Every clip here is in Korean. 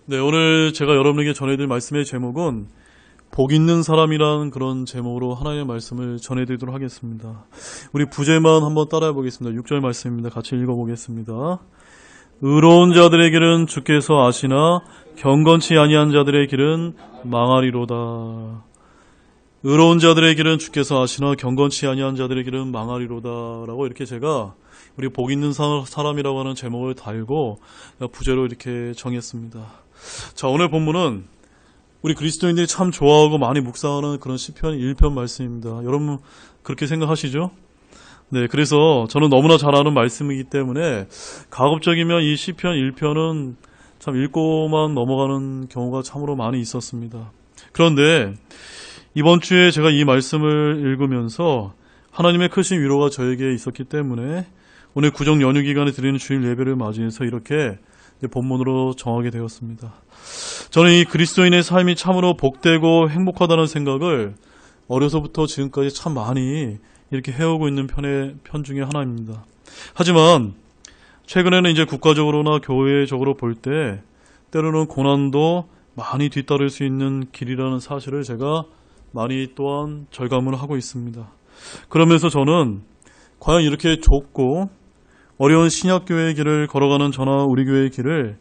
네, 오늘 제가 여러분에게 전해드릴 말씀의 제목은 복 있는 사람이라는 그런 제목으로 하나님의 말씀을 전해드리도록 하겠습니다. 우리 부제만 한번 따라해 보겠습니다. 6절 말씀입니다. 같이 읽어보겠습니다. 의로운 자들의 길은 주께서 아시나 경건치 아니한 자들의 길은 망하리로다. 의로운 자들의 길은 주께서 아시나 경건치 아니한 자들의 길은 망하리로다 라고 이렇게 제가 우리 복 있는 사람이라고 하는 제목을 달고 부제로 이렇게 정했습니다. 자, 오늘 본문은 우리 그리스도인들이 참 좋아하고 많이 묵상하는 그런 시편 1편 말씀입니다. 여러분 그렇게 생각하시죠? 네, 그래서 저는 너무나 잘 아는 말씀이기 때문에 가급적이면 이 시편 1편은 참 읽고만 넘어가는 경우가 참으로 많이 있었습니다. 그런데 이번 주에 제가 이 말씀을 읽으면서 하나님의 크신 위로가 저에게 있었기 때문에 오늘 구정 연휴 기간에 드리는 주일 예배를 맞이해서 이렇게 본문으로 정하게 되었습니다. 저는 이 그리스도인의 삶이 참으로 복되고 행복하다는 생각을 어려서부터 지금까지 참 많이 이렇게 해오고 있는 편 중에 하나입니다. 하지만 최근에는 이제 국가적으로나 교회적으로 볼 때 때로는 고난도 많이 뒤따를 수 있는 길이라는 사실을 제가 많이 또한 절감을 하고 있습니다. 그러면서 저는 과연 이렇게 좁고 어려운 신약교회의 길을 걸어가는 저나 우리 교회의 길을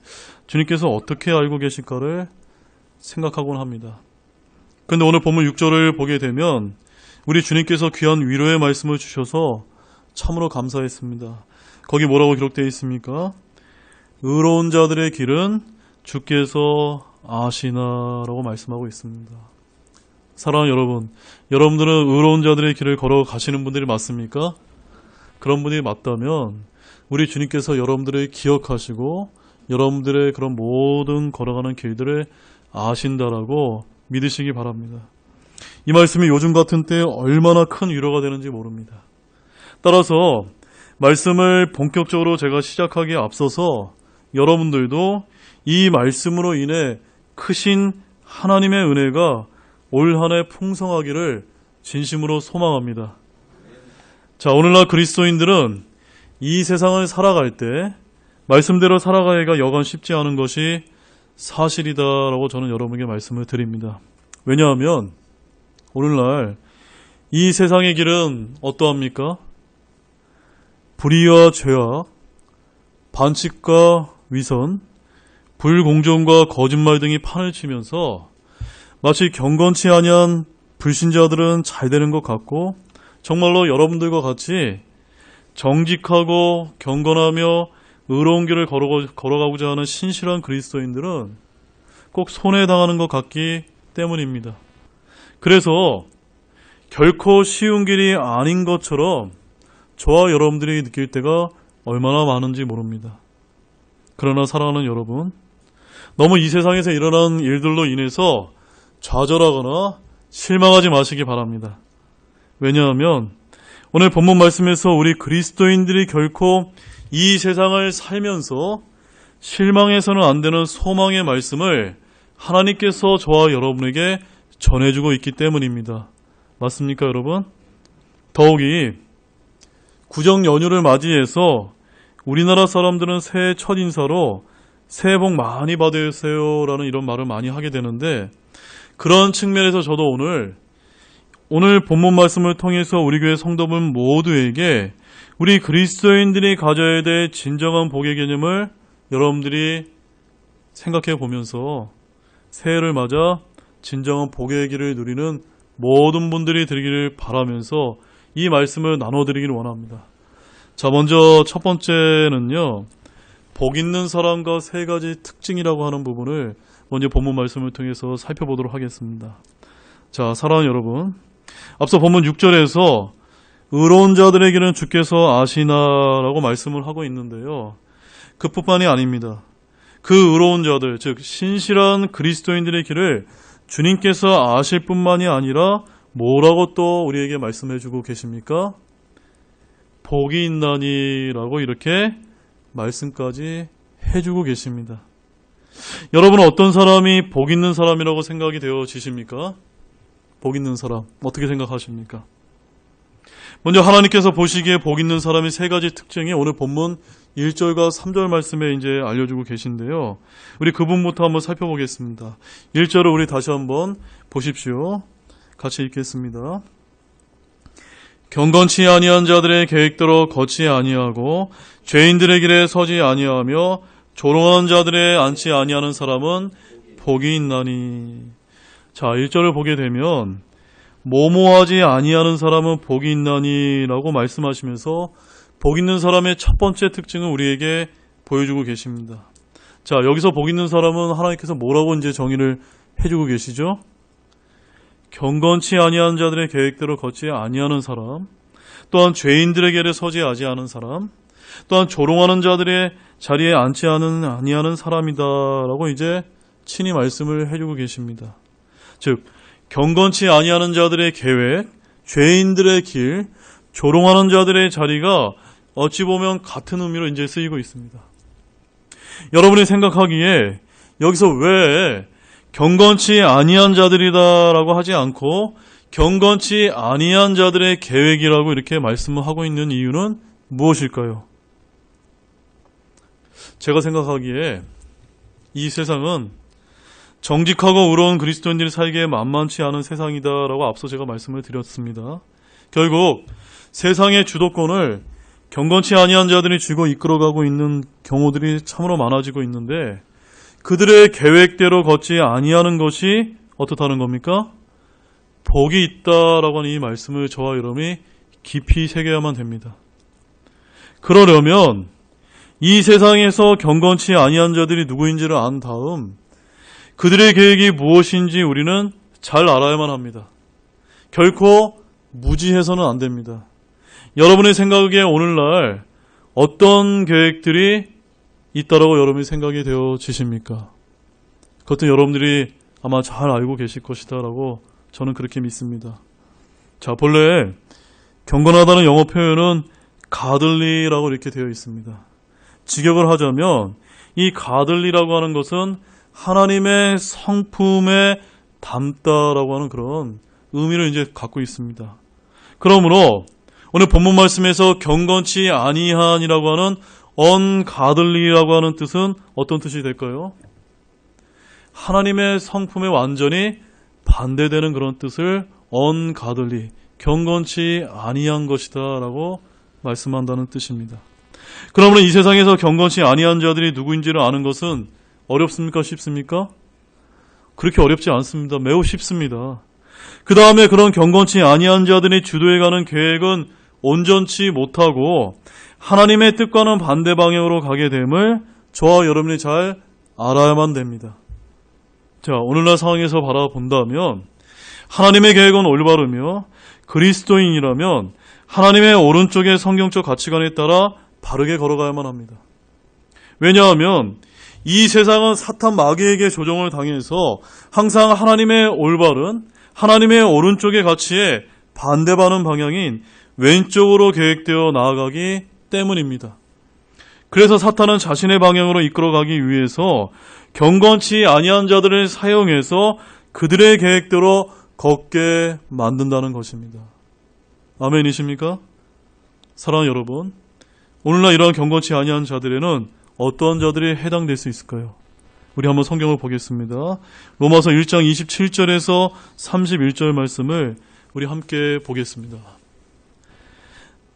주님께서 어떻게 알고 계실까를 생각하곤 합니다. 그런데 오늘 본문 6절을 보게 되면 우리 주님께서 귀한 위로의 말씀을 주셔서 참으로 감사했습니다. 거기 뭐라고 기록되어 있습니까? 의로운 자들의 길은 주께서 아시나라고 말씀하고 있습니다. 사랑하는 여러분, 여러분들은 의로운 자들의 길을 걸어가시는 분들이 맞습니까? 그런 분이 맞다면 우리 주님께서 여러분들을 기억하시고 여러분들의 그런 모든 걸어가는 길들을 아신다라고 믿으시기 바랍니다. 이 말씀이 요즘 같은 때에 얼마나 큰 위로가 되는지 모릅니다. 따라서 말씀을 본격적으로 제가 시작하기에 앞서서 여러분들도 이 말씀으로 인해 크신 하나님의 은혜가 올 한 해 풍성하기를 진심으로 소망합니다. 자, 오늘날 그리스도인들은 이 세상을 살아갈 때 말씀대로 살아가기가 여간 쉽지 않은 것이 사실이다라고 저는 여러분에게 말씀을 드립니다. 왜냐하면 오늘날 이 세상의 길은 어떠합니까? 불의와 죄악, 반칙과 위선, 불공정과 거짓말 등이 판을 치면서 마치 경건치 아니한 불신자들은 잘 되는 것 같고 정말로 여러분들과 같이 정직하고 경건하며 의로운 길을 걸어가고자 하는 신실한 그리스도인들은 꼭 손해당하는 것 같기 때문입니다. 그래서 결코 쉬운 길이 아닌 것처럼 저와 여러분들이 느낄 때가 얼마나 많은지 모릅니다. 그러나 사랑하는 여러분, 너무 이 세상에서 일어난 일들로 인해서 좌절하거나 실망하지 마시기 바랍니다. 왜냐하면 오늘 본문 말씀에서 우리 그리스도인들이 결코 이 세상을 살면서 실망해서는 안 되는 소망의 말씀을 하나님께서 저와 여러분에게 전해주고 있기 때문입니다. 맞습니까, 여러분? 더욱이 구정 연휴를 맞이해서 우리나라 사람들은 새해 첫 인사로 새해 복 많이 받으세요 라는 이런 말을 많이 하게 되는데 그런 측면에서 저도 오늘 본문 말씀을 통해서 우리 교회 성도분 모두에게 우리 그리스도인들이 가져야 될 진정한 복의 개념을 여러분들이 생각해 보면서 새해를 맞아 진정한 복의 길을 누리는 모든 분들이 되기를 바라면서 이 말씀을 나눠드리기를 원합니다. 자, 먼저 첫 번째는요, 복 있는 사람과 세 가지 특징이라고 하는 부분을 먼저 본문 말씀을 통해서 살펴보도록 하겠습니다. 자, 사랑하는 여러분, 앞서 본문 6절에서 의로운 자들에게는 주께서 아시나라고 말씀을 하고 있는데요. 그뿐만이 아닙니다. 그 의로운 자들, 즉 신실한 그리스도인들의 길을 주님께서 아실 뿐만이 아니라 뭐라고 또 우리에게 말씀해주고 계십니까? 복이 있나니라고 이렇게 말씀까지 해주고 계십니다. 여러분은 어떤 사람이 복 있는 사람이라고 생각이 되어지십니까? 복 있는 사람 어떻게 생각하십니까? 먼저 하나님께서 보시기에 복 있는 사람의 세 가지 특징이 오늘 본문 1절과 3절 말씀에 이제 알려주고 계신데요. 우리 그분부터 한번 살펴보겠습니다. 1절을 우리 다시 한번 보십시오. 같이 읽겠습니다. 경건치 아니한 자들의 계획대로 걷지 아니하고 죄인들의 길에 서지 아니하며 조롱하는 자들의 앉지 아니하는 사람은 복이 있나니. 자, 1절을 보게 되면 모모하지 아니하는 사람은 복이 있나니 라고 말씀하시면서 복 있는 사람의 첫 번째 특징을 우리에게 보여주고 계십니다. 자, 여기서 복 있는 사람은 하나님께서 뭐라고 이제 정의를 해주고 계시죠? 경건치 아니하는 자들의 계획대로 걷지 아니하는 사람, 또한 죄인들의 길에 서지 아니하는 사람, 또한 조롱하는 자들의 자리에 앉지 아니하는 사람이다라고 이제 친히 말씀을 해주고 계십니다. 즉, 경건치 아니하는 자들의 계획, 죄인들의 길, 조롱하는 자들의 자리가 어찌 보면 같은 의미로 이제 쓰이고 있습니다. 여러분이 생각하기에 여기서 왜 경건치 아니한 자들이다라고 하지 않고 경건치 아니한 자들의 계획이라고 이렇게 말씀을 하고 있는 이유는 무엇일까요? 제가 생각하기에 이 세상은 정직하고 의로운 그리스도인들이 살기에 만만치 않은 세상이다라고 앞서 제가 말씀을 드렸습니다. 결국 세상의 주도권을 경건치 아니한 자들이 쥐고 이끌어가고 있는 경우들이 참으로 많아지고 있는데 그들의 계획대로 걷지 아니하는 것이 어떻다는 겁니까? 복이 있다라고 하는 이 말씀을 저와 여러분이 깊이 새겨야만 됩니다. 그러려면 이 세상에서 경건치 아니한 자들이 누구인지를 안 다음 그들의 계획이 무엇인지 우리는 잘 알아야만 합니다. 결코 무지해서는 안 됩니다. 여러분의 생각에 오늘날 어떤 계획들이 있다라고 여러분이 생각이 되어지십니까? 그것도 여러분들이 아마 잘 알고 계실 것이다라고 저는 그렇게 믿습니다. 자, 본래 경건하다는 영어 표현은 godly라고 이렇게 되어 있습니다. 직역을 하자면 이 godly라고 하는 것은 하나님의 성품에 담다라고 하는 그런 의미를 이제 갖고 있습니다. 그러므로 오늘 본문 말씀에서 경건치 아니한이라고 하는 ungodly라고 하는 뜻은 어떤 뜻이 될까요? 하나님의 성품에 완전히 반대되는 그런 뜻을 ungodly, 경건치 아니한 것이다 라고 말씀한다는 뜻입니다. 그러므로 이 세상에서 경건치 아니한 자들이 누구인지를 아는 것은 어렵습니까? 쉽습니까? 그렇게 어렵지 않습니다. 매우 쉽습니다. 그 다음에 그런 경건치 아니한 자들이 주도해가는 계획은 온전치 못하고 하나님의 뜻과는 반대 방향으로 가게 됨을 저와 여러분이 잘 알아야만 됩니다. 자, 오늘날 상황에서 바라본다면 하나님의 계획은 올바르며 그리스도인이라면 하나님의 오른쪽의 성경적 가치관에 따라 바르게 걸어가야만 합니다. 왜냐하면 이 세상은 사탄 마귀에게 조종을 당해서 항상 하나님의 올바른 하나님의 오른쪽의 가치에 반대하는 방향인 왼쪽으로 계획되어 나아가기 때문입니다. 그래서 사탄은 자신의 방향으로 이끌어가기 위해서 경건치 아니한 자들을 사용해서 그들의 계획대로 걷게 만든다는 것입니다. 아멘이십니까? 사랑하는 여러분, 오늘날 이러한 경건치 아니한 자들에는 어떠한 자들이 해당될 수 있을까요? 우리 한번 성경을 보겠습니다. 로마서 1장 27절에서 31절 말씀을 우리 함께 보겠습니다.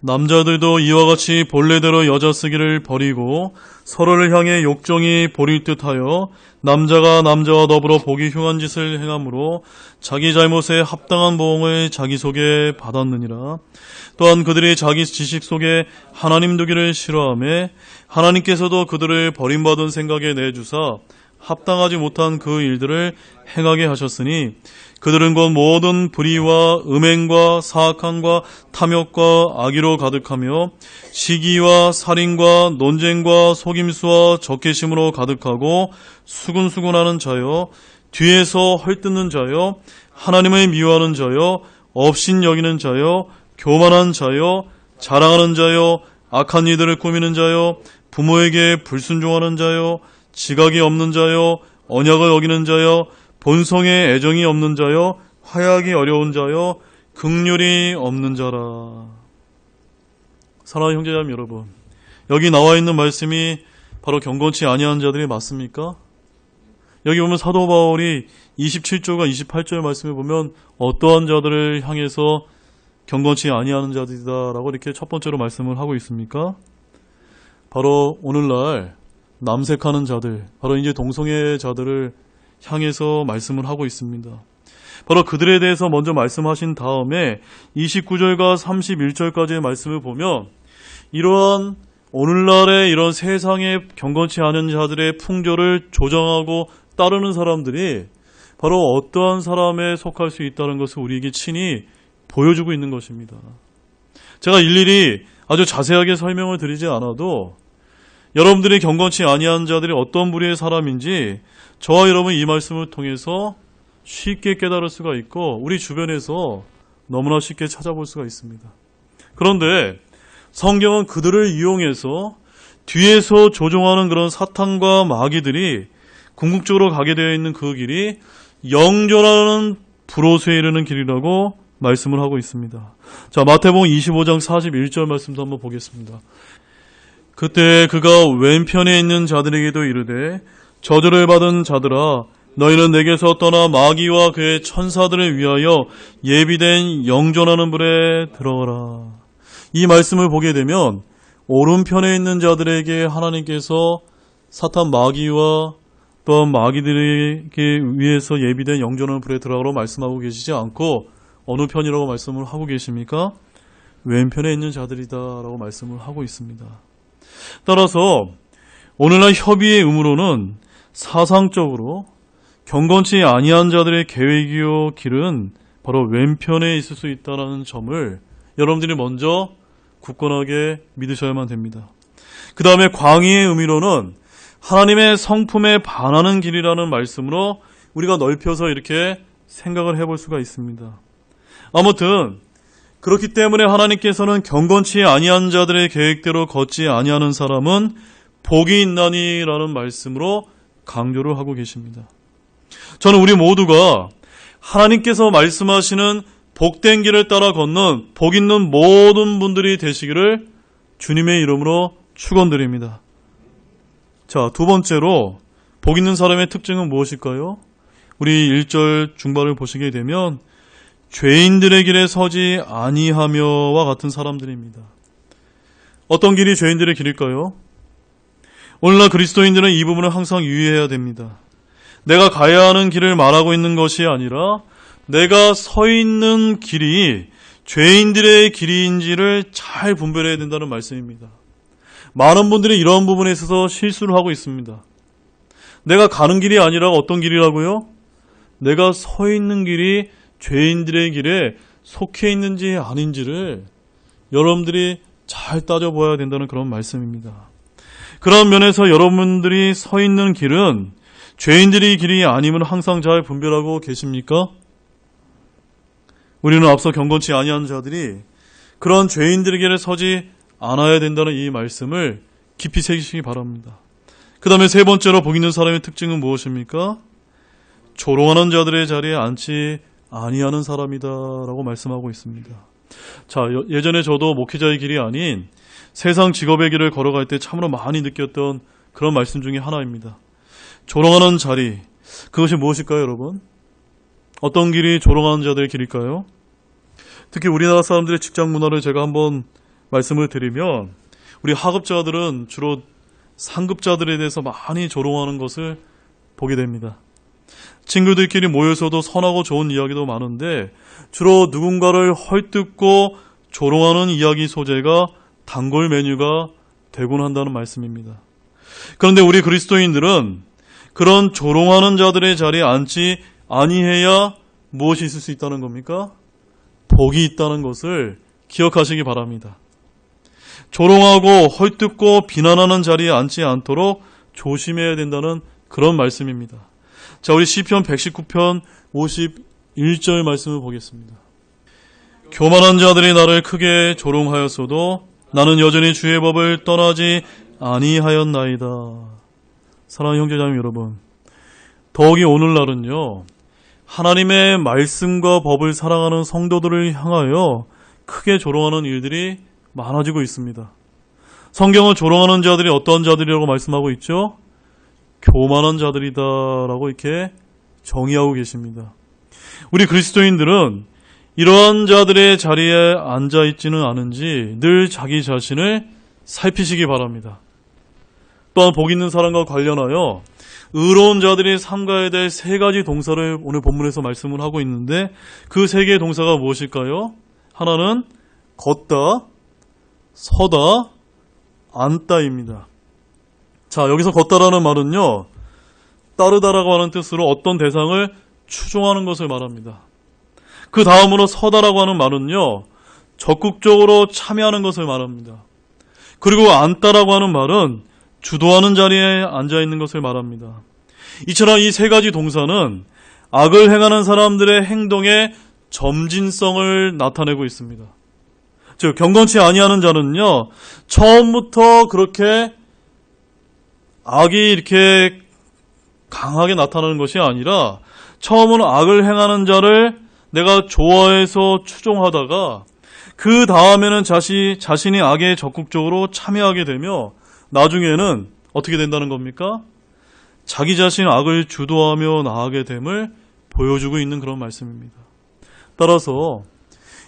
남자들도 이와 같이 본래대로 여자 쓰기를 버리고 서로를 향해 욕정이 보릴 듯하여 남자가 남자와 더불어 보기 흉한 짓을 행함으로 자기 잘못에 합당한 보응을 자기 속에 받았느니라. 또한 그들이 자기 지식 속에 하나님 두기를 싫어하며 하나님께서도 그들을 버림받은 생각에 내주사 합당하지 못한 그 일들을 행하게 하셨으니 그들은 곧 모든 불의와 음행과 사악함과 탐욕과 악의로 가득하며 시기와 살인과 논쟁과 속임수와 적개심으로 가득하고 수군수군하는 자여 뒤에서 헐뜯는 자여 하나님을 미워하는 자여 업신 여기는 자여 교만한 자여 자랑하는 자여 악한 이들을 꾸미는 자여 부모에게 불순종하는 자여 지각이 없는 자여 언약을 어기는 자여 본성에 애정이 없는 자여 화해하기 어려운 자여 긍휼이 없는 자라. 사랑하는 형제자매 여러분, 여기 나와 있는 말씀이 바로 경건치 아니한 자들이 맞습니까? 여기 보면 사도 바울이 27절과 28절 말씀에 보면 어떠한 자들을 향해서 경건치 아니하는 자들이다라고 이렇게 첫 번째로 말씀을 하고 있습니까? 바로 오늘날 남색하는 자들, 바로 이제 동성애자들을 향해서 말씀을 하고 있습니다. 바로 그들에 대해서 먼저 말씀하신 다음에 29절과 31절까지의 말씀을 보면 이러한 오늘날의 이런 세상의 경건치 않은 자들의 풍조를 조정하고 따르는 사람들이 바로 어떠한 사람에 속할 수 있다는 것을 우리에게 친히 보여주고 있는 것입니다. 제가 일일이 아주 자세하게 설명을 드리지 않아도 여러분들이 경건치 아니한 자들이 어떤 부류의 사람인지 저와 여러분 이 말씀을 통해서 쉽게 깨달을 수가 있고 우리 주변에서 너무나 쉽게 찾아볼 수가 있습니다. 그런데 성경은 그들을 이용해서 뒤에서 조종하는 그런 사탄과 마귀들이 궁극적으로 가게 되어 있는 그 길이 영존하는 불옷에 이르는 길이라고 말씀을 하고 있습니다. 자, 마태복음 25장 41절 말씀도 한번 보겠습니다. 그때 그가 왼편에 있는 자들에게도 이르되 저주를 받은 자들아 너희는 내게서 떠나 마귀와 그의 천사들을 위하여 예비된 영존하는 불에 들어가라. 이 말씀을 보게 되면 오른편에 있는 자들에게 하나님께서 사탄 마귀와 또 마귀들에게 위해서 예비된 영존하는 불에 들어가라고 말씀하고 계시지 않고 어느 편이라고 말씀을 하고 계십니까? 왼편에 있는 자들이다라고 말씀을 하고 있습니다. 따라서 오늘날 협의의 의무로는 사상적으로 경건치 아니한 자들의 계획이요 길은 바로 왼편에 있을 수 있다는 점을 여러분들이 먼저 굳건하게 믿으셔야만 됩니다. 그 다음에 광의의 의미로는 하나님의 성품에 반하는 길이라는 말씀으로 우리가 넓혀서 이렇게 생각을 해볼 수가 있습니다. 아무튼 그렇기 때문에 하나님께서는 경건치 아니한 자들의 계획대로 걷지 아니하는 사람은 복이 있나니라는 말씀으로 강조를 하고 계십니다. 저는 우리 모두가 하나님께서 말씀하시는 복된 길을 따라 걷는 복 있는 모든 분들이 되시기를 주님의 이름으로 축원드립니다. 자, 두 번째로 복 있는 사람의 특징은 무엇일까요? 우리 1절 중반을 보시게 되면 죄인들의 길에 서지 아니하며와 같은 사람들입니다. 어떤 길이 죄인들의 길일까요? 오늘날 그리스도인들은 이 부분을 항상 유의해야 됩니다. 내가 가야 하는 길을 말하고 있는 것이 아니라 내가 서 있는 길이 죄인들의 길인지를 잘 분별해야 된다는 말씀입니다. 많은 분들이 이런 부분에 있어서 실수를 하고 있습니다. 내가 가는 길이 아니라 어떤 길이라고요? 내가 서 있는 길이 죄인들의 길에 속해 있는지 아닌지를 여러분들이 잘 따져보아야 된다는 그런 말씀입니다. 그런 면에서 여러분들이 서 있는 길은 죄인들의 길이 아니면 항상 잘 분별하고 계십니까? 우리는 앞서 경건치 아니한 자들이 그런 죄인들의 길에 서지 않아야 된다는 이 말씀을 깊이 새기시기 바랍니다. 그 다음에 세 번째로 복 있는 사람의 특징은 무엇입니까? 조롱하는 자들의 자리에 앉지 아니하는 사람이다라고 말씀하고 있습니다. 자, 예전에 저도 목회자의 길이 아닌 세상 직업의 길을 걸어갈 때 참으로 많이 느꼈던 그런 말씀 중에 하나입니다. 조롱하는 자리, 그것이 무엇일까요, 여러분? 어떤 길이 조롱하는 자들의 길일까요? 특히 우리나라 사람들의 직장 문화를 제가 한번 말씀을 드리면 우리 하급자들은 주로 상급자들에 대해서 많이 조롱하는 것을 보게 됩니다. 친구들끼리 모여서도 선하고 좋은 이야기도 많은데 주로 누군가를 헐뜯고 조롱하는 이야기 소재가 단골 메뉴가 되곤 한다는 말씀입니다. 그런데 우리 그리스도인들은 그런 조롱하는 자들의 자리에 앉지 아니해야 무엇이 있을 수 있다는 겁니까? 복이 있다는 것을 기억하시기 바랍니다. 조롱하고 헐뜯고 비난하는 자리에 앉지 않도록 조심해야 된다는 그런 말씀입니다. 자, 우리 시편 119편 51절 말씀을 보겠습니다. 교만한 자들이 나를 크게 조롱하였어도 나는 여전히 주의 법을 떠나지 아니하였나이다. 사랑하는 형제자매 여러분, 더욱이 오늘날은요, 하나님의 말씀과 법을 사랑하는 성도들을 향하여 크게 조롱하는 일들이 많아지고 있습니다. 성경은 조롱하는 자들이 어떤 자들이라고 말씀하고 있죠? 교만한 자들이다라고 이렇게 정의하고 계십니다. 우리 그리스도인들은 이러한 자들의 자리에 앉아 있지는 않은지 늘 자기 자신을 살피시기 바랍니다. 또한 복 있는 사람과 관련하여 의로운 자들이 삼가야 될 세 가지 동사를 오늘 본문에서 말씀을 하고 있는데 그 세 개의 동사가 무엇일까요? 하나는 걷다, 서다, 앉다입니다. 자, 여기서 걷다라는 말은요, 따르다라고 하는 뜻으로 어떤 대상을 추종하는 것을 말합니다. 그 다음으로 서다라고 하는 말은요, 적극적으로 참여하는 것을 말합니다. 그리고 앉다라고 하는 말은 주도하는 자리에 앉아있는 것을 말합니다. 이처럼 이 세 가지 동사는 악을 행하는 사람들의 행동의 점진성을 나타내고 있습니다. 즉, 경건치 아니하는 자는요, 처음부터 그렇게 악이 이렇게 강하게 나타나는 것이 아니라 처음은 악을 행하는 자를 내가 좋아해서 추종하다가 그 다음에는 자신이 악에 적극적으로 참여하게 되며 나중에는 어떻게 된다는 겁니까? 자기 자신 악을 주도하며 나아가게 됨을 보여주고 있는 그런 말씀입니다. 따라서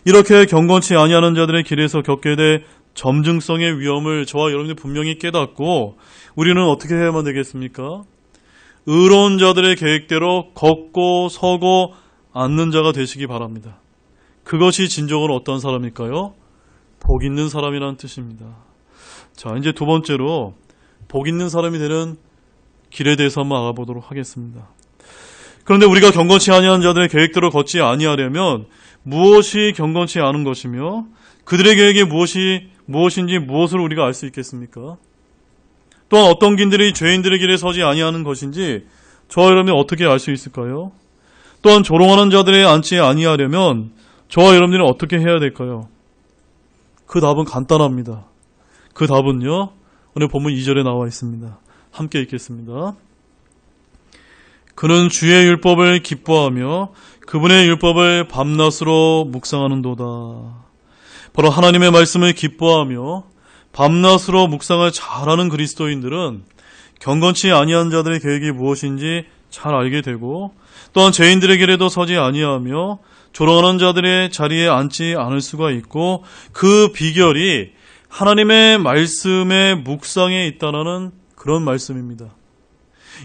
이렇게 경건치 아니하는 자들의 길에서 겪게 될 점증성의 위험을 저와 여러분이 분명히 깨닫고 우리는 어떻게 해야만 되겠습니까? 의로운 자들의 계획대로 걷고 서고 앉는 자가 되시기 바랍니다. 그것이 진정으로 어떤 사람일까요? 복 있는 사람이라는 뜻입니다. 자, 이제 두 번째로 복 있는 사람이 되는 길에 대해서 한번 알아보도록 하겠습니다. 그런데 우리가 경건치 아니한 자들의 계획대로 걷지 아니하려면 무엇이 경건치 않은 것이며 그들의 계획이 무엇인지 무엇을 우리가 알 수 있겠습니까? 또한 어떤 길들이 죄인들의 길에 서지 아니하는 것인지 저와 여러분이 어떻게 알 수 있을까요? 또한 조롱하는 자들에 앉지 아니하려면 저와 여러분들은 어떻게 해야 될까요? 그 답은 간단합니다. 그 답은요, 오늘 본문 2절에 나와 있습니다. 함께 읽겠습니다. 그는 주의 율법을 기뻐하며 그분의 율법을 밤낮으로 묵상하는도다. 바로 하나님의 말씀을 기뻐하며 밤낮으로 묵상을 잘하는 그리스도인들은 경건치 아니한 자들의 계획이 무엇인지 잘 알게 되고 또한 죄인들의 길에도 서지 아니하며 조롱하는 자들의 자리에 앉지 않을 수가 있고 그 비결이 하나님의 말씀의 묵상에 있다는 그런 말씀입니다.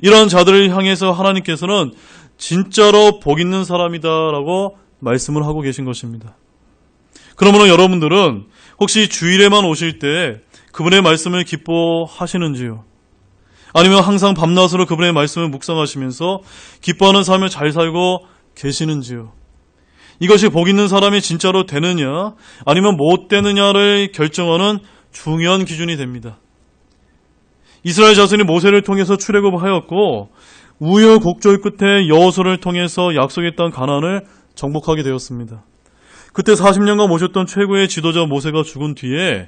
이런 자들을 향해서 하나님께서는 진짜로 복 있는 사람이다라고 말씀을 하고 계신 것입니다. 그러므로 여러분들은 혹시 주일에만 오실 때 그분의 말씀을 기뻐하시는지요? 아니면 항상 밤낮으로 그분의 말씀을 묵상하시면서 기뻐하는 삶을 잘 살고 계시는지요? 이것이 복 있는 사람이 진짜로 되느냐 아니면 못 되느냐를 결정하는 중요한 기준이 됩니다. 이스라엘 자손이 모세를 통해서 출애굽하였고 우여곡절 끝에 여호수아를 통해서 약속의 땅 가나안을 정복하게 되었습니다. 그때 40년간 모셨던 최고의 지도자 모세가 죽은 뒤에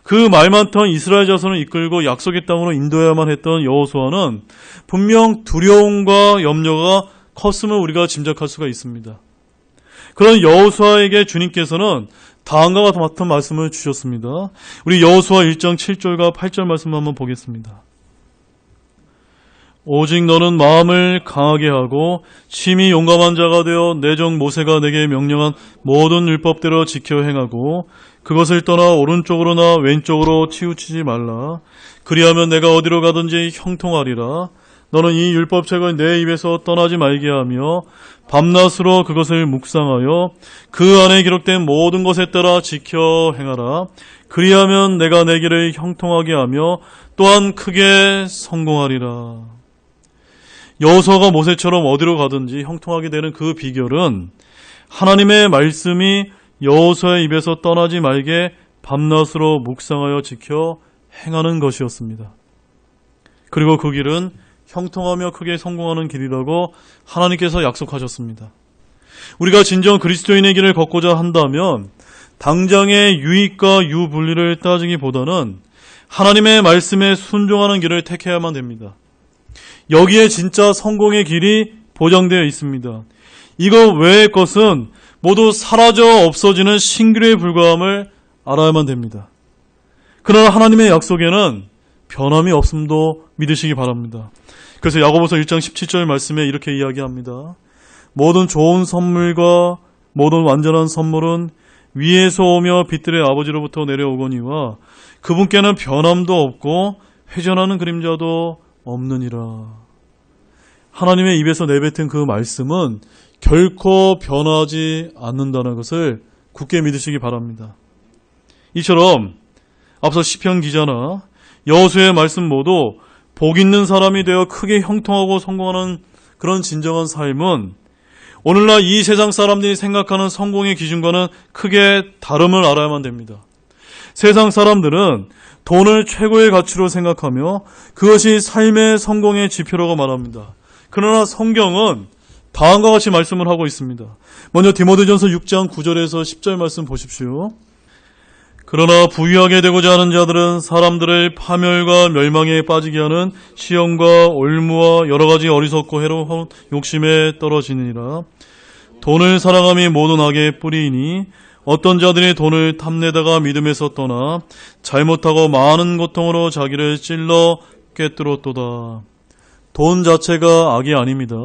그 말 많던 이스라엘 자손을 이끌고 약속의 땅으로 인도해야만 했던 여호수아는 분명 두려움과 염려가 컸음을 우리가 짐작할 수가 있습니다. 그런 여호수아에게 주님께서는 다음과 같은 말씀을 주셨습니다. 우리 여호수아 1장 7절과 8절 말씀 한번 보겠습니다. 오직 너는 마음을 강하게 하고 심히 용감한 자가 되어 내 종 모세가 내게 명령한 모든 율법대로 지켜 행하고 그것을 떠나 오른쪽으로나 왼쪽으로 치우치지 말라. 그리하면 내가 어디로 가든지 형통하리라. 너는 이 율법책을 내 입에서 떠나지 말게 하며 밤낮으로 그것을 묵상하여 그 안에 기록된 모든 것에 따라 지켜 행하라. 그리하면 내가 내 길을 형통하게 하며 또한 크게 성공하리라. 여호수아가 모세처럼 어디로 가든지 형통하게 되는 그 비결은 하나님의 말씀이 여호수아의 입에서 떠나지 말게 밤낮으로 묵상하여 지켜 행하는 것이었습니다. 그리고 그 길은 형통하며 크게 성공하는 길이라고 하나님께서 약속하셨습니다. 우리가 진정 그리스도인의 길을 걷고자 한다면 당장의 유익과 유불리를 따지기보다는 하나님의 말씀에 순종하는 길을 택해야만 됩니다. 여기에 진짜 성공의 길이 보장되어 있습니다. 이거 외의 것은 모두 사라져 없어지는 신기루에 불과함을 알아야만 됩니다. 그러나 하나님의 약속에는 변함이 없음도 믿으시기 바랍니다. 그래서 야고보서 1장 17절 말씀에 이렇게 이야기합니다. 모든 좋은 선물과 모든 완전한 선물은 위에서 오며 빛들의 아버지로부터 내려오거니와 그분께는 변함도 없고 회전하는 그림자도 없느니라. 하나님의 입에서 내뱉은 그 말씀은 결코 변하지 않는다는 것을 굳게 믿으시기 바랍니다. 이처럼 앞서 시편 기자나 여호수아의 말씀 모두 복 있는 사람이 되어 크게 형통하고 성공하는 그런 진정한 삶은 오늘날 이 세상 사람들이 생각하는 성공의 기준과는 크게 다름을 알아야만 됩니다. 세상 사람들은 돈을 최고의 가치로 생각하며 그것이 삶의 성공의 지표라고 말합니다. 그러나 성경은 다음과 같이 말씀을 하고 있습니다. 먼저 디모데전서 6장 9절에서 10절 말씀 보십시오. 그러나 부유하게 되고자 하는 자들은 사람들을 파멸과 멸망에 빠지게 하는 시험과 올무와 여러 가지 어리석고 해로운 욕심에 떨어지느니라. 돈을 사랑함이 모든 악의 뿌리이니 어떤 자들이 돈을 탐내다가 믿음에서 떠나 잘못하고 많은 고통으로 자기를 찔러 꿰뚫었도다. 돈 자체가 악이 아닙니다.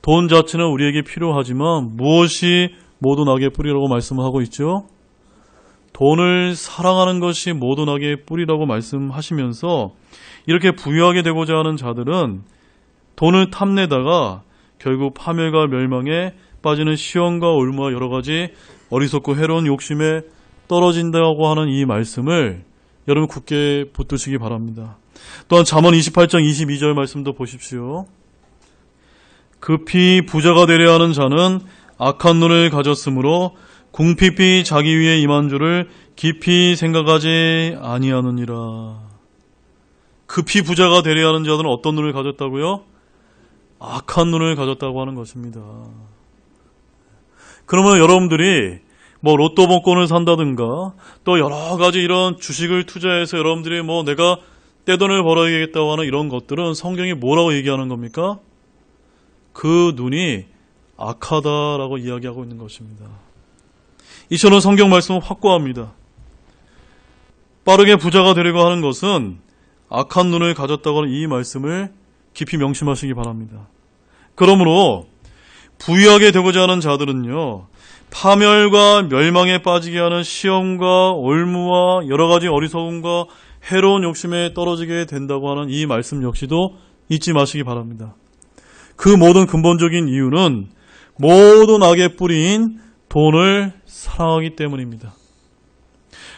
돈 자체는 우리에게 필요하지만 무엇이 모든 악의 뿌리라고 말씀하고 있죠? 돈을 사랑하는 것이 모든 악의 뿌리라고 말씀하시면서 이렇게 부유하게 되고자 하는 자들은 돈을 탐내다가 결국 파멸과 멸망에 빠지는 시험과 올무와 여러 가지 어리석고 해로운 욕심에 떨어진다고 하는 이 말씀을 여러분 굳게 붙드시기 바랍니다. 또한 잠언 28장 22절 말씀도 보십시오. 급히 부자가 되려 하는 자는 악한 눈을 가졌으므로 궁핍이 자기 위에 임한 줄을 깊이 생각하지 아니하느니라. 급히 부자가 되려 하는 자들은 어떤 눈을 가졌다고요? 악한 눈을 가졌다고 하는 것입니다. 그러면 여러분들이 로또 복권을 산다든가 또 여러 가지 이런 주식을 투자해서 여러분들이 내가 떼돈을 벌어야겠다고 하는 이런 것들은 성경이 뭐라고 얘기하는 겁니까? 그 눈이 악하다라고 이야기하고 있는 것입니다. 이처럼 성경 말씀은 확고합니다. 빠르게 부자가 되려고 하는 것은 악한 눈을 가졌다고 하는 이 말씀을 깊이 명심하시기 바랍니다. 그러므로 부유하게 되고자 하는 자들은요, 파멸과 멸망에 빠지게 하는 시험과 올무와 여러 가지 어리석음과 해로운 욕심에 떨어지게 된다고 하는 이 말씀 역시도 잊지 마시기 바랍니다. 그 모든 근본적인 이유는 모든 악의 뿌리인 돈을 사랑하기 때문입니다.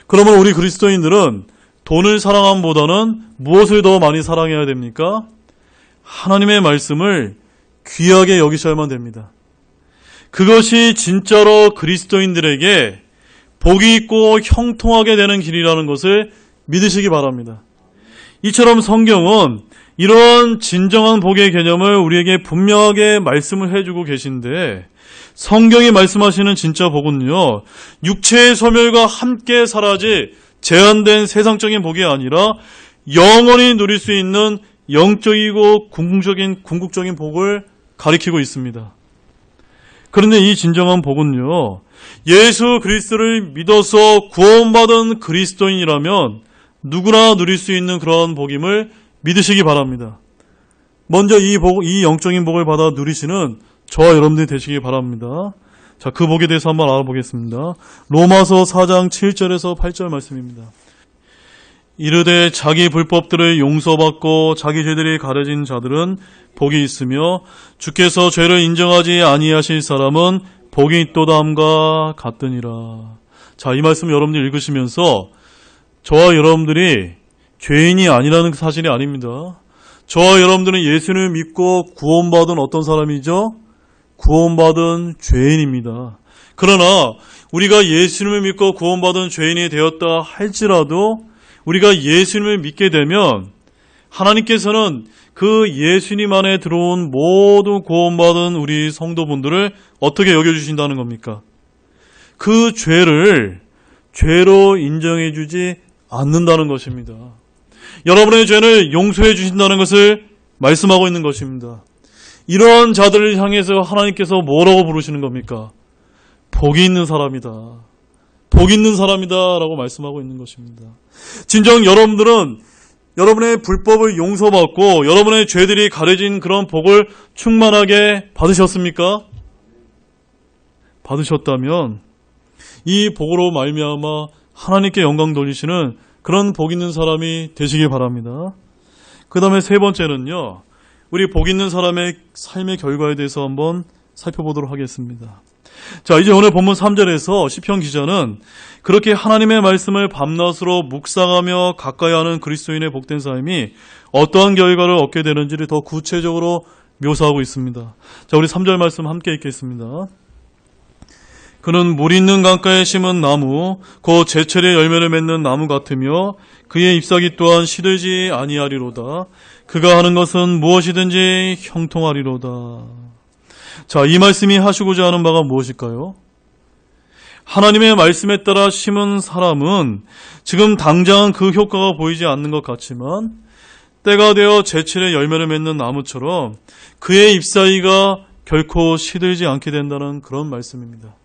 그러면 우리 그리스도인들은 돈을 사랑함보다는 무엇을 더 많이 사랑해야 됩니까? 하나님의 말씀을 귀하게 여기셔야만 됩니다. 그것이 진짜로 그리스도인들에게 복이 있고 형통하게 되는 길이라는 것을 믿으시기 바랍니다. 이처럼 성경은 이런 진정한 복의 개념을 우리에게 분명하게 말씀을 해주고 계신데 성경이 말씀하시는 진짜 복은요, 육체의 소멸과 함께 사라질 제한된 세상적인 복이 아니라 영원히 누릴 수 있는 영적이고 궁극적인 복을 가리키고 있습니다. 그런데 이 진정한 복은요, 예수 그리스도를 믿어서 구원받은 그리스도인이라면 누구나 누릴 수 있는 그러한 복임을 믿으시기 바랍니다. 먼저 이 영적인 복을 받아 누리시는 저와 여러분들이 되시기 바랍니다. 자, 그 복에 대해서 한번 알아보겠습니다. 로마서 4장 7절에서 8절 말씀입니다. 이르되 자기 불법들을 용서받고 자기 죄들이 가려진 자들은 복이 있으며 주께서 죄를 인정하지 아니하실 사람은 복이 있도다함과 같으니라. 자, 이 말씀 여러분들 읽으시면서 저와 여러분들이 죄인이 아니라는 사실이 아닙니다. 저와 여러분들은 예수를 믿고 구원받은 어떤 사람이죠? 구원받은 죄인입니다. 그러나 우리가 예수님을 믿고 구원받은 죄인이 되었다 할지라도 우리가 예수님을 믿게 되면 하나님께서는 그 예수님 안에 들어온 모든 구원받은 우리 성도분들을 어떻게 여겨주신다는 겁니까? 그 죄를 죄로 인정해 주지 않는다는 것입니다. 여러분의 죄를 용서해 주신다는 것을 말씀하고 있는 것입니다. 이러한 자들을 향해서 하나님께서 뭐라고 부르시는 겁니까? 복이 있는 사람이다. 복 있는 사람이다라고 말씀하고 있는 것입니다. 진정 여러분들은 여러분의 불법을 용서받고 여러분의 죄들이 가려진 그런 복을 충만하게 받으셨습니까? 받으셨다면 이 복으로 말미암아 하나님께 영광 돌리시는 그런 복 있는 사람이 되시기 바랍니다. 그 다음에 세 번째는요, 우리 복 있는 사람의 삶의 결과에 대해서 한번 살펴보도록 하겠습니다. 자, 이제 오늘 본문 3절에서 시편 기자는 그렇게 하나님의 말씀을 밤낮으로 묵상하며 가까이 하는 그리스도인의 복된 삶이 어떠한 결과를 얻게 되는지를 더 구체적으로 묘사하고 있습니다. 자, 우리 3절 말씀 함께 읽겠습니다. 그는 물 있는 강가에 심은 나무 곧 제철에 열매를 맺는 나무 같으며 그의 잎사귀 또한 시들지 아니하리로다. 그가 하는 것은 무엇이든지 형통하리로다. 자, 이 말씀이 하시고자 하는 바가 무엇일까요? 하나님의 말씀에 따라 심은 사람은 지금 당장 그 효과가 보이지 않는 것 같지만 때가 되어 제철에 열매를 맺는 나무처럼 그의 잎사귀가 결코 시들지 않게 된다는 그런 말씀입니다.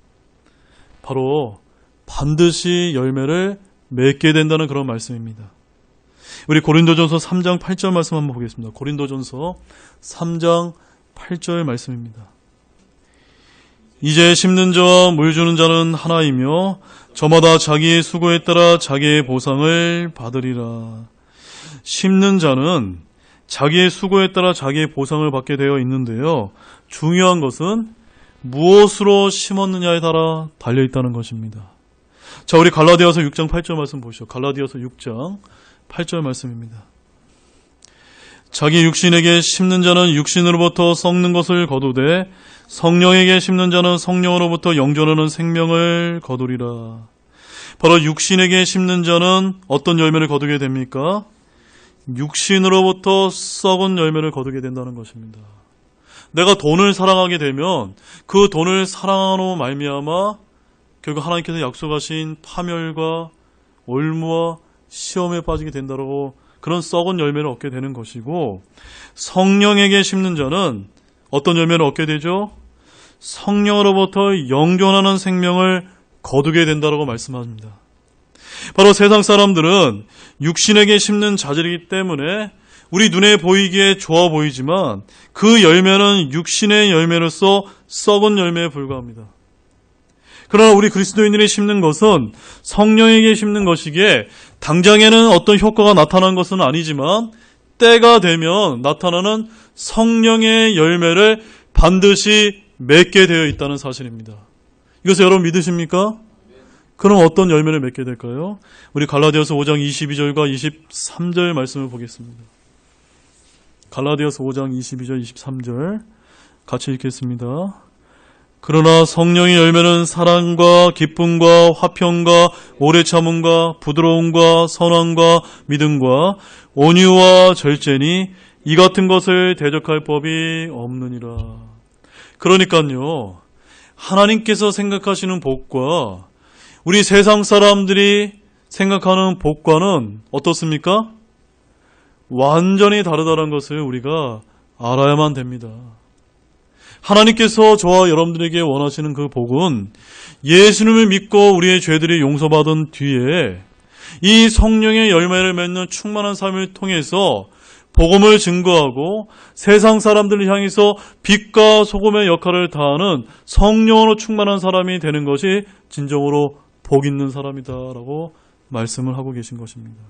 바로 반드시 열매를 맺게 된다는 그런 말씀입니다. 우리 고린도전서 3장 8절 말씀 한번 보겠습니다. 고린도전서 3장 8절 말씀입니다. 이제 심는 자와 물 주는 자는 하나이며 저마다 자기의 수고에 따라 자기의 보상을 받으리라. 심는 자는 자기의 수고에 따라 자기의 보상을 받게 되어 있는데요. 중요한 것은 무엇으로 심었느냐에 따라 달려있다는 것입니다. 자, 우리 갈라디아서 6장 8절 말씀 보시죠. 갈라디아서 6장 8절 말씀입니다. 자기 육신에게 심는 자는 육신으로부터 썩는 것을 거두되 성령에게 심는 자는 성령으로부터 영존하는 생명을 거두리라. 바로 육신에게 심는 자는 어떤 열매를 거두게 됩니까? 육신으로부터 썩은 열매를 거두게 된다는 것입니다. 내가 돈을 사랑하게 되면 그 돈을 사랑하는 말미암아 결국 하나님께서 약속하신 파멸과 올무와 시험에 빠지게 된다고 그런 썩은 열매를 얻게 되는 것이고, 성령에게 심는 자는 어떤 열매를 얻게 되죠? 성령으로부터 영존하는 생명을 거두게 된다고 말씀합니다. 바로 세상 사람들은 육신에게 심는 자질이기 때문에 우리 눈에 보이기에 좋아 보이지만 그 열매는 육신의 열매로서 썩은 열매에 불과합니다. 그러나 우리 그리스도인들이 심는 것은 성령에게 심는 것이기에 당장에는 어떤 효과가 나타난 것은 아니지만 때가 되면 나타나는 성령의 열매를 반드시 맺게 되어 있다는 사실입니다. 이것을 여러분 믿으십니까? 그럼 어떤 열매를 맺게 될까요? 우리 갈라디아서 5장 22절과 23절 말씀을 보겠습니다. 갈라디아서 5장 22절 23절 같이 읽겠습니다. 그러나 성령의 열매는 사랑과 기쁨과 화평과 오래 참음과 부드러움과 선함과 믿음과 온유와 절제니 이 같은 것을 대적할 법이 없느니라. 그러니까요, 하나님께서 생각하시는 복과 우리 세상 사람들이 생각하는 복과는 어떻습니까? 완전히 다르다는 것을 우리가 알아야만 됩니다. 하나님께서 저와 여러분들에게 원하시는 그 복은 예수님을 믿고 우리의 죄들이 용서받은 뒤에 이 성령의 열매를 맺는 충만한 삶을 통해서 복음을 증거하고 세상 사람들을 향해서 빛과 소금의 역할을 다하는 성령으로 충만한 사람이 되는 것이 진정으로 복 있는 사람이다라고 말씀을 하고 계신 것입니다.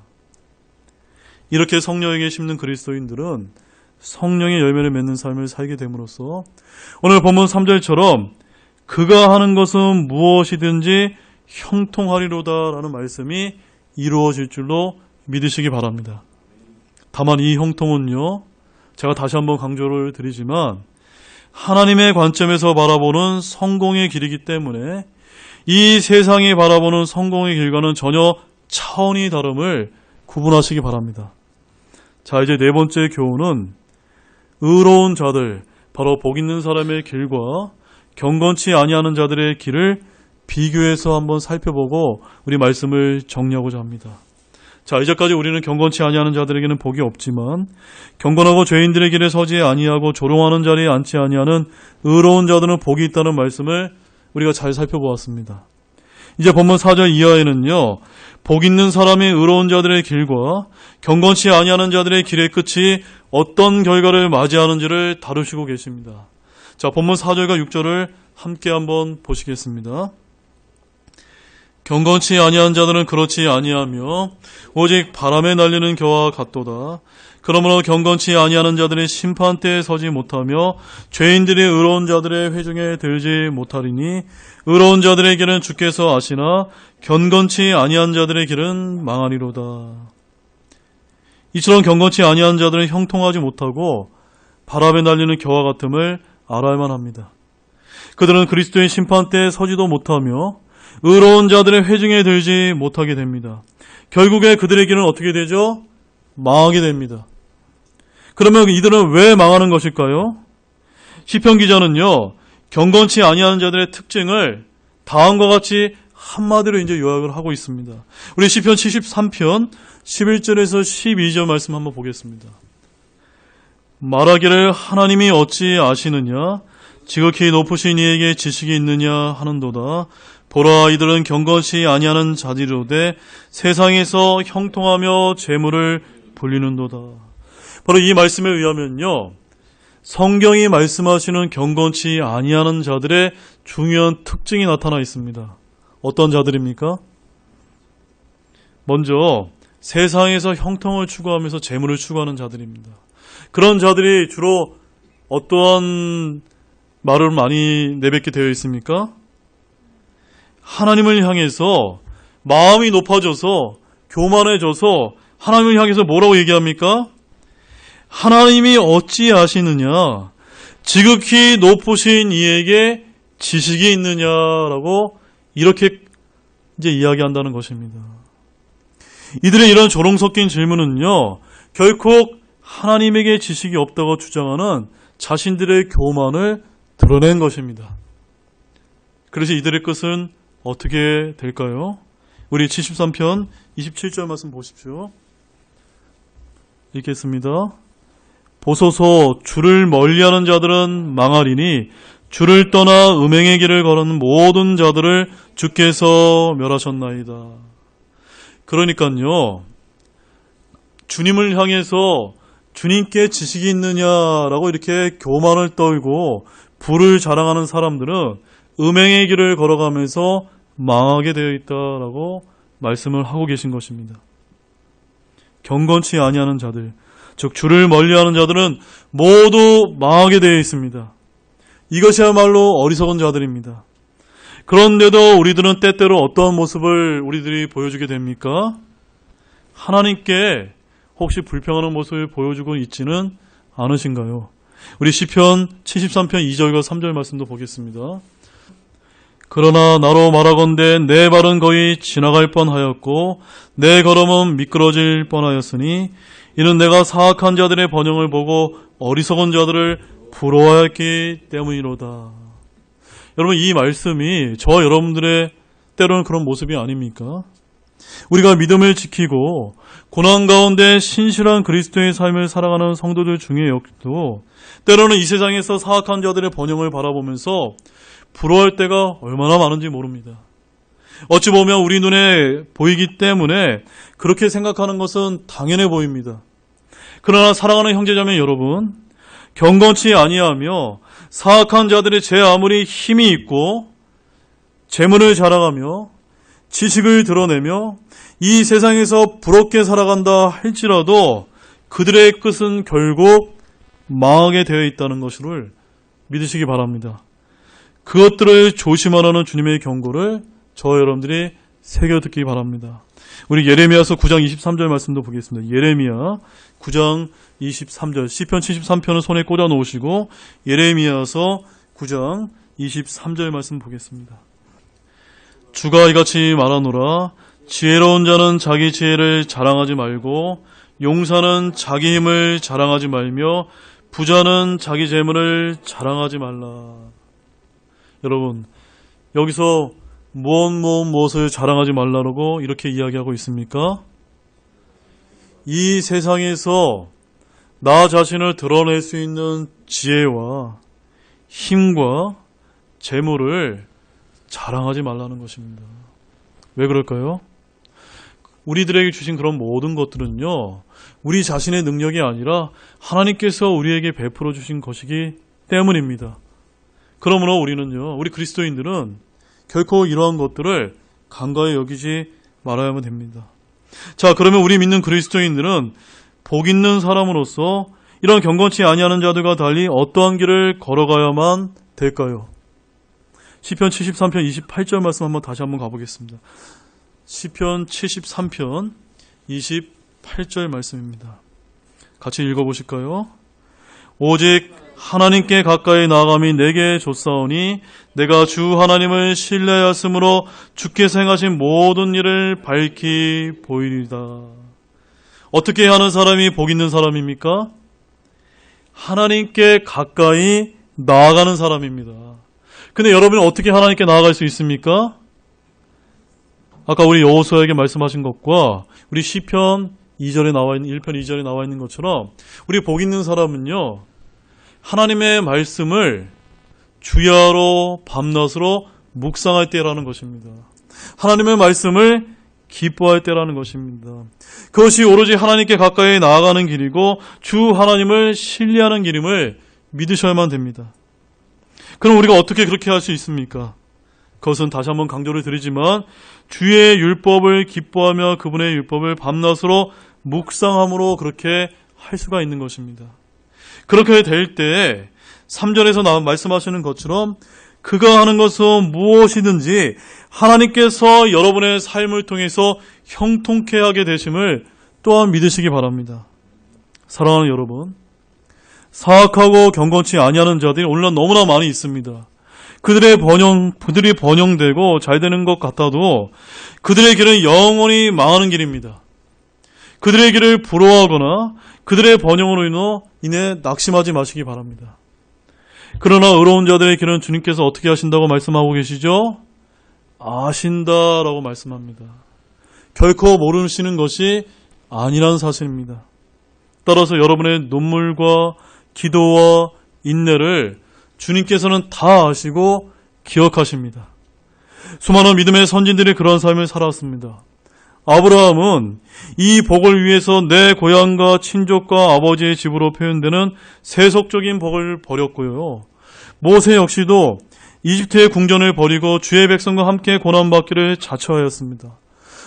이렇게 성령에게 심는 그리스도인들은 성령의 열매를 맺는 삶을 살게 됨으로써 오늘 본문 3절처럼 그가 하는 것은 무엇이든지 형통하리로다라는 말씀이 이루어질 줄로 믿으시기 바랍니다. 다만 이 형통은요, 제가 다시 한번 강조를 드리지만 하나님의 관점에서 바라보는 성공의 길이기 때문에 이 세상이 바라보는 성공의 길과는 전혀 차원이 다름을 구분하시기 바랍니다. 자, 이제 네 번째 교훈은 의로운 자들, 바로 복 있는 사람의 길과 경건치 아니하는 자들의 길을 비교해서 한번 살펴보고 우리 말씀을 정리하고자 합니다. 자, 이제까지 우리는 경건치 아니하는 자들에게는 복이 없지만 경건하고 죄인들의 길에 서지 아니하고 조롱하는 자리에 앉지 아니하는 의로운 자들은 복이 있다는 말씀을 우리가 잘 살펴보았습니다. 이제 본문 4절 이하에는요, 복 있는 사람이 의로운 자들의 길과 경건치 아니하는 자들의 길의 끝이 어떤 결과를 맞이하는지를 다루시고 계십니다. 자, 본문 4절과 6절을 함께 한번 보시겠습니다. 경건치 아니한 자들은 그렇지 아니하며 오직 바람에 날리는 겨와 같도다. 그러므로 경건치 아니하는 자들이 심판대에 서지 못하며 죄인들이 의로운 자들의 회중에 들지 못하리니 의로운 자들의 길은 주께서 아시나 경건치 아니한 자들의 길은 망하리로다. 이처럼 경건치 아니한 자들은 형통하지 못하고 바람에 날리는 겨와 같음을 알아야만 합니다. 그들은 그리스도의 심판대에 서지도 못하며 의로운 자들의 회중에 들지 못하게 됩니다. 결국에 그들의 길은 어떻게 되죠? 망하게 됩니다. 그러면 이들은 왜 망하는 것일까요? 시편 기자는요, 경건치 아니하는 자들의 특징을 다음과 같이 한마디로 이제 요약을 하고 있습니다. 우리 시편 73편 11절에서 12절 말씀 한번 보겠습니다. 말하기를 하나님이 어찌 아시느냐? 지극히 높으신 이에게 지식이 있느냐 하는도다. 보라, 이들은 경건치 아니하는 자들이로되 세상에서 형통하며 재물을 불리는도다. 바로 이 말씀에 의하면요, 성경이 말씀하시는 경건치 아니하는 자들의 중요한 특징이 나타나 있습니다. 어떤 자들입니까? 먼저 세상에서 형통을 추구하면서 재물을 추구하는 자들입니다. 그런 자들이 주로 어떠한 말을 많이 내뱉게 되어 있습니까? 하나님을 향해서 마음이 높아져서 교만해져서 하나님을 향해서 뭐라고 얘기합니까? 하나님이 어찌 아시느냐? 지극히 높으신 이에게 지식이 있느냐라고 이렇게 이제 이야기한다는 것입니다. 이들의 이런 조롱 섞인 질문은요, 결코 하나님에게 지식이 없다고 주장하는 자신들의 교만을 드러낸 것입니다. 그래서 이들의 끝은 어떻게 될까요? 우리 73편 27절 말씀 보십시오. 읽겠습니다. 보소서, 주를 멀리하는 자들은 망하리니 주를 떠나 음행의 길을 걸은 모든 자들을 주께서 멸하셨나이다. 그러니까요, 주님을 향해서 주님께 지식이 있느냐라고 이렇게 교만을 떨고 부를 자랑하는 사람들은 음행의 길을 걸어가면서 망하게 되어 있다라고 말씀을 하고 계신 것입니다. 경건치 아니하는 자들, 즉 주를 멀리하는 자들은 모두 망하게 되어 있습니다. 이것이야말로 어리석은 자들입니다. 그런데도 우리들은 때때로 어떤 모습을 우리들이 보여주게 됩니까? 하나님께 혹시 불평하는 모습을 보여주고 있지는 않으신가요? 우리 시편 73편 2절과 3절 말씀도 보겠습니다. 그러나 나로 말하건대 내 발은 거의 지나갈 뻔하였고 내 걸음은 미끄러질 뻔하였으니 이는 내가 사악한 자들의 번영을 보고 어리석은 자들을 부러워했기 때문이로다. 여러분, 이 말씀이 저와 여러분들의 때로는 그런 모습이 아닙니까? 우리가 믿음을 지키고 고난 가운데 신실한 그리스도의 삶을 살아가는 성도들 중에 역도 때로는 이 세상에서 사악한 자들의 번영을 바라보면서 부러워할 때가 얼마나 많은지 모릅니다. 어찌 보면 우리 눈에 보이기 때문에 그렇게 생각하는 것은 당연해 보입니다. 그러나 사랑하는 형제자매 여러분, 경건치 아니하며 사악한 자들이 제 아무리 힘이 있고 재물을 자랑하며 지식을 드러내며 이 세상에서 부럽게 살아간다 할지라도 그들의 끝은 결국 망하게 되어 있다는 것을 믿으시기 바랍니다. 그것들을 조심하라는 주님의 경고를 저와 여러분들이 새겨듣기 바랍니다. 우리 예레미야서 9장 23절 말씀도 보겠습니다. 예레미야 9장 23절, 시편 73편을 손에 꽂아 놓으시고 예레미야서 9장 23절 말씀 보겠습니다. 주가 이같이 말하노라. 지혜로운 자는 자기 지혜를 자랑하지 말고 용사는 자기 힘을 자랑하지 말며 부자는 자기 재물을 자랑하지 말라. 여러분, 여기서 무엇을 자랑하지 말라고 이렇게 이야기하고 있습니까? 이 세상에서 나 자신을 드러낼 수 있는 지혜와 힘과 재물을 자랑하지 말라는 것입니다. 왜 그럴까요? 우리들에게 주신 그런 모든 것들은요, 우리 자신의 능력이 아니라 하나님께서 우리에게 베풀어 주신 것이기 때문입니다. 그러므로 우리는요, 우리 그리스도인들은 결코 이러한 것들을 간과히 여기지 말아야만 됩니다. 자, 그러면 우리 믿는 그리스도인들은 복 있는 사람으로서 이런 경건치 아니하는 자들과 달리 어떠한 길을 걸어가야만 될까요? 시편 73편 28절 말씀 다시 한번 가보겠습니다. 시편 73편 28절 말씀입니다. 같이 읽어보실까요? 오직 하나님께 가까이 나아감이 내게 좋사오니 내가 주 하나님을 신뢰하였으므로 주께서 행하신 모든 일을 밝히 보이리다. 어떻게 하는 사람이 복 있는 사람입니까? 하나님께 가까이 나아가는 사람입니다. 근데 여러분은 어떻게 하나님께 나아갈 수 있습니까? 아까 우리 여호수아에게 말씀하신 것과 우리 시편 2절에 나와 있는 1편 2절에 나와 있는 것처럼 우리 복 있는 사람은요, 하나님의 말씀을 주야로 밤낮으로 묵상할 때라는 것입니다. 하나님의 말씀을 기뻐할 때라는 것입니다. 그것이 오로지 하나님께 가까이 나아가는 길이고 주 하나님을 신뢰하는 길임을 믿으셔야만 됩니다. 그럼 우리가 어떻게 그렇게 할 수 있습니까? 그것은 다시 한번 강조를 드리지만 주의 율법을 기뻐하며 그분의 율법을 밤낮으로 묵상함으로 그렇게 할 수가 있는 것입니다. 그렇게 될 때 3절에서 말씀하시는 것처럼 그가 하는 것은 무엇이든지 하나님께서 여러분의 삶을 통해서 형통케 하게 되심을 또한 믿으시기 바랍니다. 사랑하는 여러분, 사악하고 경건치 아니하는 자들이 오늘날 너무나 많이 있습니다. 그들이 번영되고 잘 되는 것 같아도 그들의 길은 영원히 망하는 길입니다. 그들의 길을 부러워하거나 그들의 번영으로 인해 낙심하지 마시기 바랍니다. 그러나 의로운 자들의 길은 주님께서 어떻게 하신다고 말씀하고 계시죠? 아신다라고 말씀합니다. 결코 모르시는 것이 아니라는 사실입니다. 따라서 여러분의 눈물과 기도와 인내를 주님께서는 다 아시고 기억하십니다. 수많은 믿음의 선진들이 그런 삶을 살았습니다. 아브라함은 이 복을 위해서 내 고향과 친족과 아버지의 집으로 표현되는 세속적인 복을 버렸고요. 모세 역시도 이집트의 궁전을 버리고 주의 백성과 함께 고난받기를 자처하였습니다.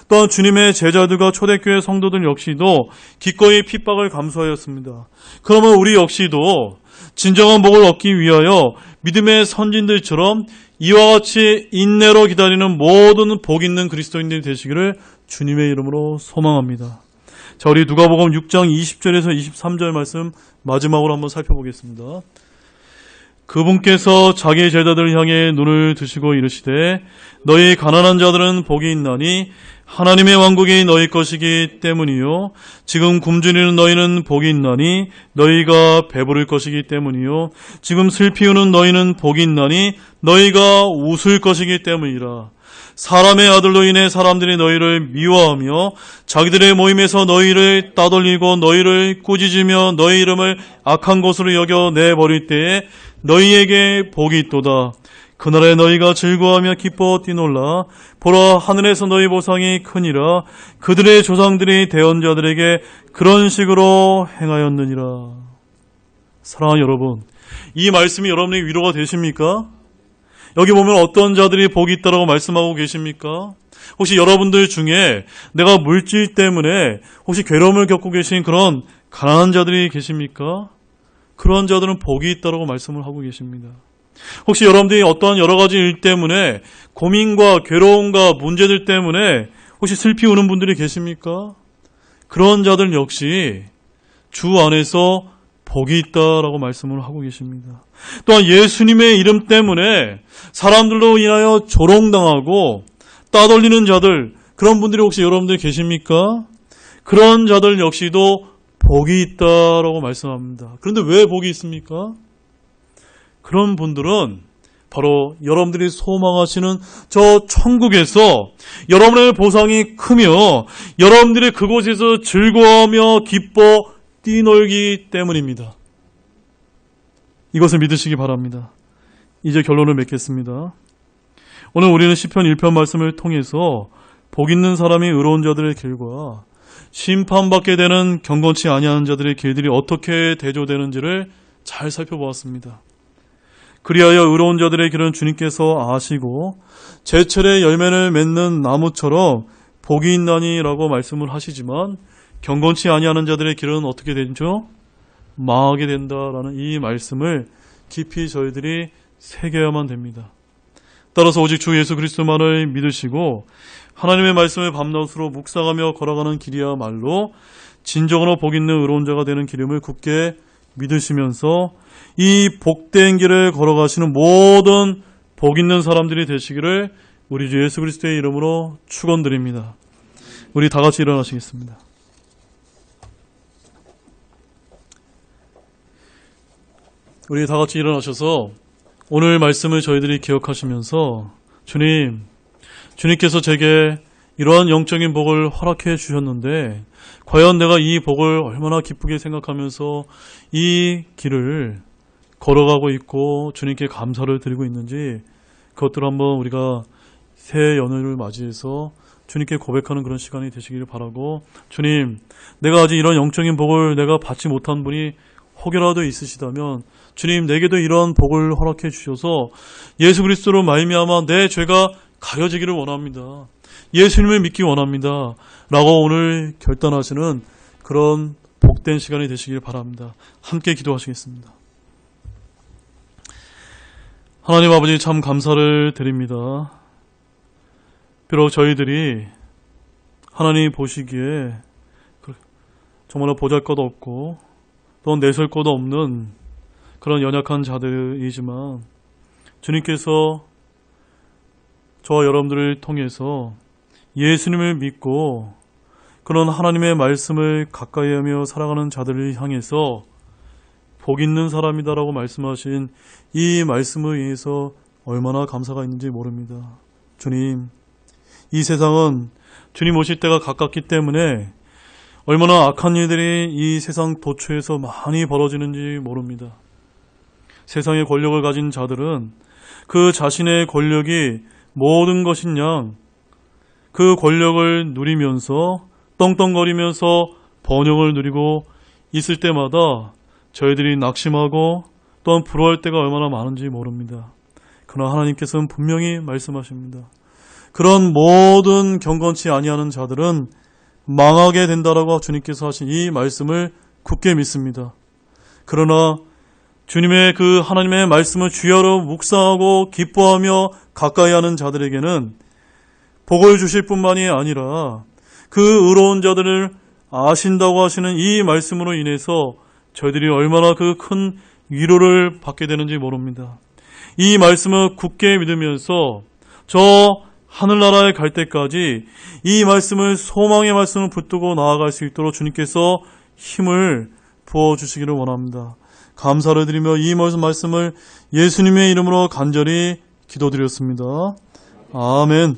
또한 주님의 제자들과 초대교회 성도들 역시도 기꺼이 핍박을 감수하였습니다. 그러면 우리 역시도 진정한 복을 얻기 위하여 믿음의 선진들처럼 이와 같이 인내로 기다리는 모든 복 있는 그리스도인들이 되시기를 주님의 이름으로 소망합니다. 자, 우리 누가복음 6장 20절에서 23절 말씀 마지막으로 한번 살펴보겠습니다. 그분께서 자기 제자들을 향해 눈을 드시고 이르시되 너희 가난한 자들은 복이 있나니 하나님의 왕국이 너희 것이기 때문이요 지금 굶주리는 너희는 복이 있나니 너희가 배부를 것이기 때문이요 지금 슬피 우는 너희는 복이 있나니 너희가 웃을 것이기 때문이라. 사람의 아들로 인해 사람들이 너희를 미워하며 자기들의 모임에서 너희를 따돌리고 너희를 꾸짖으며 너희 이름을 악한 것으로 여겨 내버릴 때에 너희에게 복이 있도다. 그날에 너희가 즐거워하며 기뻐 뛰놀라. 보라, 하늘에서 너희 보상이 크니라. 그들의 조상들이 대언자들에게 그런 식으로 행하였느니라. 사랑하는 여러분, 이 말씀이 여러분의 위로가 되십니까? 여기 보면 어떤 자들이 복이 있다고 말씀하고 계십니까? 혹시 여러분들 중에 내가 물질 때문에 혹시 괴로움을 겪고 계신 그런 가난한 자들이 계십니까? 그런 자들은 복이 있다고 말씀을 하고 계십니다. 혹시 여러분들이 어떠한 여러 가지 일 때문에 고민과 괴로움과 문제들 때문에 혹시 슬피 우는 분들이 계십니까? 그런 자들 역시 주 안에서 복이 있다라고 말씀을 하고 계십니다. 또한 예수님의 이름 때문에 사람들로 인하여 조롱당하고 따돌리는 자들, 그런 분들이 혹시 여러분들 계십니까? 그런 자들 역시도 복이 있다라고 말씀합니다. 그런데 왜 복이 있습니까? 그런 분들은 바로 여러분들이 소망하시는 저 천국에서 여러분의 보상이 크며 여러분들이 그곳에서 즐거워하며 기뻐 뛰놀기 때문입니다. 이것을 믿으시기 바랍니다. 이제 결론을 맺겠습니다. 오늘 우리는 시편 1편 말씀을 통해서 복 있는 사람이 의로운 자들의 길과 심판받게 되는 경건치 아니하는 자들의 길들이 어떻게 대조되는지를 잘 살펴보았습니다. 그리하여 의로운 자들의 길은 주님께서 아시고 제철에 열매를 맺는 나무처럼 복이 있나니라고 말씀을 하시지만 경건치 아니하는 자들의 길은 어떻게 되죠? 망하게 된다라는 이 말씀을 깊이 저희들이 새겨야만 됩니다. 따라서 오직 주 예수 그리스도만을 믿으시고 하나님의 말씀을 밤낮으로 묵상하며 걸어가는 길이야말로 진정으로 복 있는 의로운 자가 되는 길임을 굳게 믿으시면서 이 복된 길을 걸어가시는 모든 복 있는 사람들이 되시기를 우리 주 예수 그리스도의 이름으로 축원드립니다. 우리 다 같이 일어나시겠습니다. 우리 다 같이 일어나셔서 오늘 말씀을 저희들이 기억하시면서 주님께서 제게 이러한 영적인 복을 허락해 주셨는데 과연 내가 이 복을 얼마나 기쁘게 생각하면서 이 길을 걸어가고 있고 주님께 감사를 드리고 있는지 그것들을 한번 우리가 새 연휴를 맞이해서 주님께 고백하는 그런 시간이 되시기를 바라고, 주님, 내가 아직 이런 영적인 복을 내가 받지 못한 분이 혹여라도 있으시다면 주님, 내게도 이런 복을 허락해 주셔서 예수 그리스도로 말미암아 내 죄가 가려지기를 원합니다. 예수님을 믿기 원합니다. 라고 오늘 결단하시는 그런 복된 시간이 되시길 바랍니다. 함께 기도하시겠습니다. 하나님 아버지, 참 감사를 드립니다. 비록 저희들이 하나님 보시기에 정말로 보잘것없고 또 내설 것도 없는 그런 연약한 자들이지만 주님께서 저와 여러분들을 통해서 예수님을 믿고 그런 하나님의 말씀을 가까이하며 살아가는 자들을 향해서 복 있는 사람이다라고 말씀하신 이 말씀을 위해서 얼마나 감사가 있는지 모릅니다. 주님, 이 세상은 주님 오실 때가 가깝기 때문에 얼마나 악한 일들이 이 세상 도처에서 많이 벌어지는지 모릅니다. 세상의 권력을 가진 자들은 그 자신의 권력이 모든 것인 양 그 권력을 누리면서 떵떵거리면서 번영을 누리고 있을 때마다 저희들이 낙심하고 또한 부러워할 때가 얼마나 많은지 모릅니다. 그러나 하나님께서는 분명히 말씀하십니다. 그런 모든 경건치 아니하는 자들은 망하게 된다라고 주님께서 하신 이 말씀을 굳게 믿습니다. 그러나 주님의 그 하나님의 말씀을 주야로 묵상하고 기뻐하며 가까이하는 자들에게는 복을 주실 뿐만이 아니라 그 의로운 자들을 아신다고 하시는 이 말씀으로 인해서 저희들이 얼마나 그 큰 위로를 받게 되는지 모릅니다. 이 말씀을 굳게 믿으면서 저 하늘나라에 갈 때까지 이 말씀을 소망의 말씀을 붙들고 나아갈 수 있도록 주님께서 힘을 부어주시기를 원합니다. 감사를 드리며 이 말씀을 예수님의 이름으로 간절히 기도드렸습니다. 아멘.